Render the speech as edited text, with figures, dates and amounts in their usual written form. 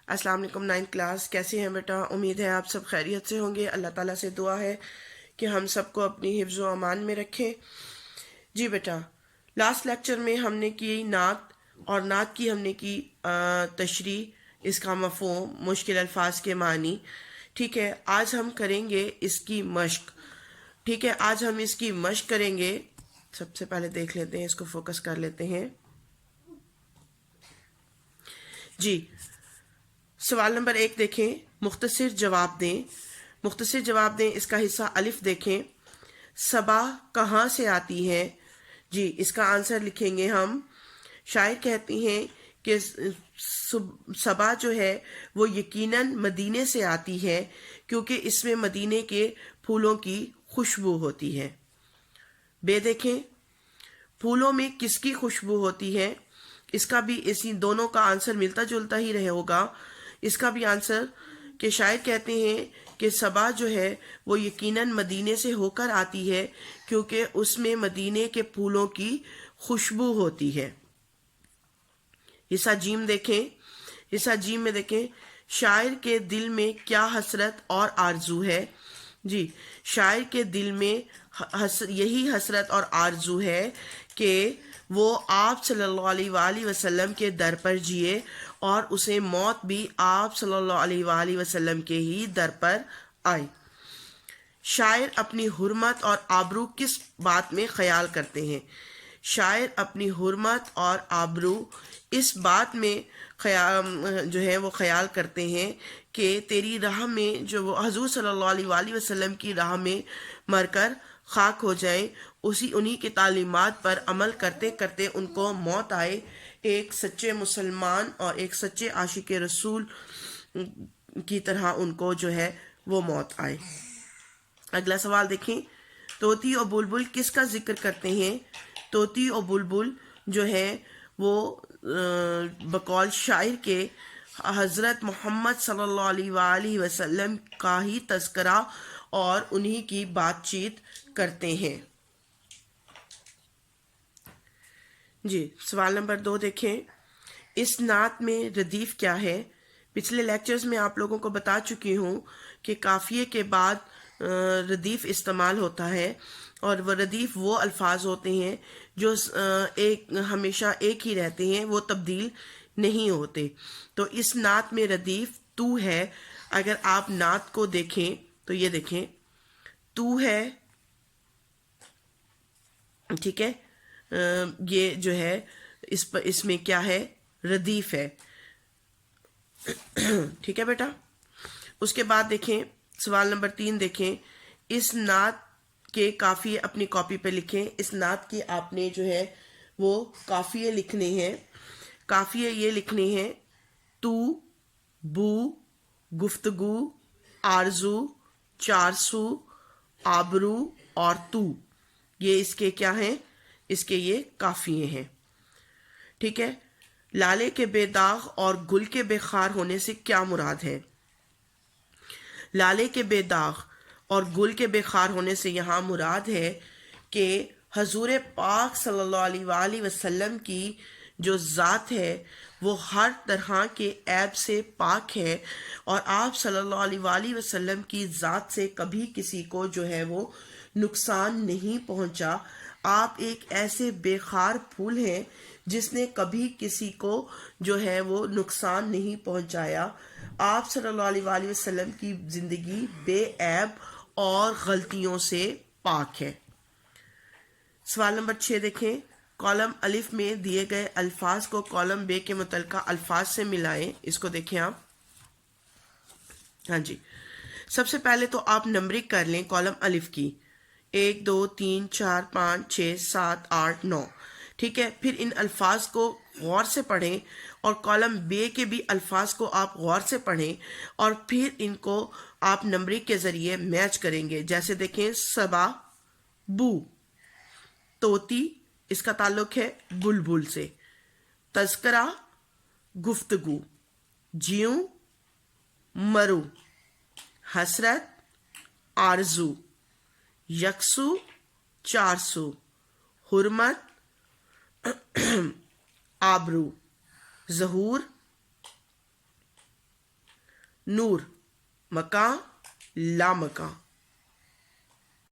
अस्सलाम वालेकुम 9th class, कैसे हैं बेटा? उम्मीद है आप सब खैरियत से होंगे। अल्लाह ताला से दुआ है कि हम सबको अपनी हिफ्ज़ व अमान में रखें। जी बेटा, लास्ट लेक्चर में हमने की नात, और नात की हमने की तशरी, इसका मफ़हूम, मुश्किल अल्फाज के मानी। ठीक है, आज हम करेंगे इसकी मश्क। ठीक है, आज हम इसकी मश्क करेंगे। सबसे पहले देख लेते हैं, इसको फोकस कर लेते हैं। जी, सवाल नंबर 1 देखें, मुख्तसर जवाब दें। मुख्तसर जवाब दें, इसका हिस्सा अलिफ देखें। सबा कहाँ से आती है? जी, इसका आंसर लिखेंगे हम। शायर कहती हैं कि सबा जो है वो यकीनन मदीने से आती है, क्योंकि इसमें मदीने के फूलों की खुशबू होती है। बे देखें, फूलों में किसकी खुशबू होती है? इसका भी इसी दोनों का आंसर मिलता जुलता ही रहे होगा। इसका भी आंसर कि शायद कहते हैं कि सबा जो है वो यकीनन मदीने से होकर आती है, क्योंकि उसमें मदीने के फूलों की खुशबू होती है। हिस्सा जीम देखें। हिस्सा जीम में देखें, शायर के दिल में क्या हसरत और आरजू है? जी, शायर के दिल में यही हसरत और आरजू है कि वो आप सल्लल्लाहु अलैहि वसल्लम के दर पर जिए, और उसे मौत भी आप सल्लल्लाहु अलैहि वसल्लम के ही दर पर आई। शायर अपनी हुर्मत और आबरू किस बात में ख्याल करते हैं? शायर अपनी हुर्मत और आबरू इस बात में जो है वो ख्याल करते हैं कि तेरी राह में जो वो हजूर सल्लल्लाहु अलैहि वसल्लम की राह में मरकर खाक हो जाए, उन्हीं की तालीमात पर अमल करते करते उनको मौत आए, एक सच्चे मुसलमान और एक सच्चे आशिक रसूल की तरह उनको जो है वो मौत आए। अगला सवाल देखें, तोती और बुलबुल किसका जिक्र करते हैं? तोती और बुलबुल जो है वो बकौल शायर के हज़रत मोहम्मद सल्लल्लाहु अलैहि वसल्लम का ही तज़किरा और उन्हीं की बातचीत करते हैं। जी, सवाल नंबर 2 देखें, इस नात में रदीफ क्या है? पिछले लेक्चर्स में आप लोगों को बता चुकी हूँ कि काफ़िए के बाद रदीफ इस्तेमाल होता है, और वह रदीफ वो अल्फाज होते हैं जो हमेशा एक ही रहते हैं, वो तब्दील नहीं होते। तो इस नात में रदीफ तू है। अगर आप नात को देखें तो ये देखें, तू है, ठीक है। ये जो है इसमें क्या है? रदीफ है। ठीक है बेटा। उसके बाद देखें, सवाल नंबर 3 देखें, इस नात के काफ़िए अपनी कॉपी पे लिखें। इस नात के आपने जो है वो काफ़िए लिखने हैं। काफ़िए ये लिखने हैं, तू, बू, गुफ्तगू, आरजू, चारसू, आबरू और तू। ये इसके क्या हैं? इसके ये काफ़िए हैं। ठीक है। लाले के बेदाग और गुल के बेखार होने से क्या मुराद है? लाले के बेदाग और गुल के बेखार होने से यहाँ मुराद है कि हजूर पाक सल्लल्लाहु अलैहि वसल्लम की जो ज़ात है वो हर तरह के ऐब से पाक है, और आप सल्लल्लाहु अलैहि वसल्लम की ज़ात से कभी किसी को जो है वो नुकसान नहीं पहुँचा। आप एक ऐसे बेखार फूल हैं जिसने कभी किसी को जो है वो नुकसान नहीं पहुँचाया। आप सल्लल्लाहु अलैहि वसल्लम की ज़िंदगी बेऐब और गलतियों से पाक है। सवाल नंबर 6 देखें, कॉलम अलिफ में दिए गए अल्फाज को कॉलम बे के मुतल्लिका अल्फाज से मिलाएं। इसको देखें आप। हाँ जी, सबसे पहले तो आप नंबरिंग कर लें कॉलम अलिफ की, 1 2 3 4 5 6 7 8 9। ठीक है, फिर इन अल्फाज को गौर से पढ़ें, और कॉलम बे के भी अल्फाज को आप गौर से पढ़ें, और फिर इनको आप नंबरिंग के ज़रिए मैच करेंगे। जैसे देखें, सबा, बू, तोती, इसका ताल्लुक है बुलबुल से। तज़किरा, गुफ्तगू, जियूं, मरू, हसरत, आरजू, यकसू, चारसू, हुर्मत, आबरू, ज़हूर, نور مکاں لا مکاں.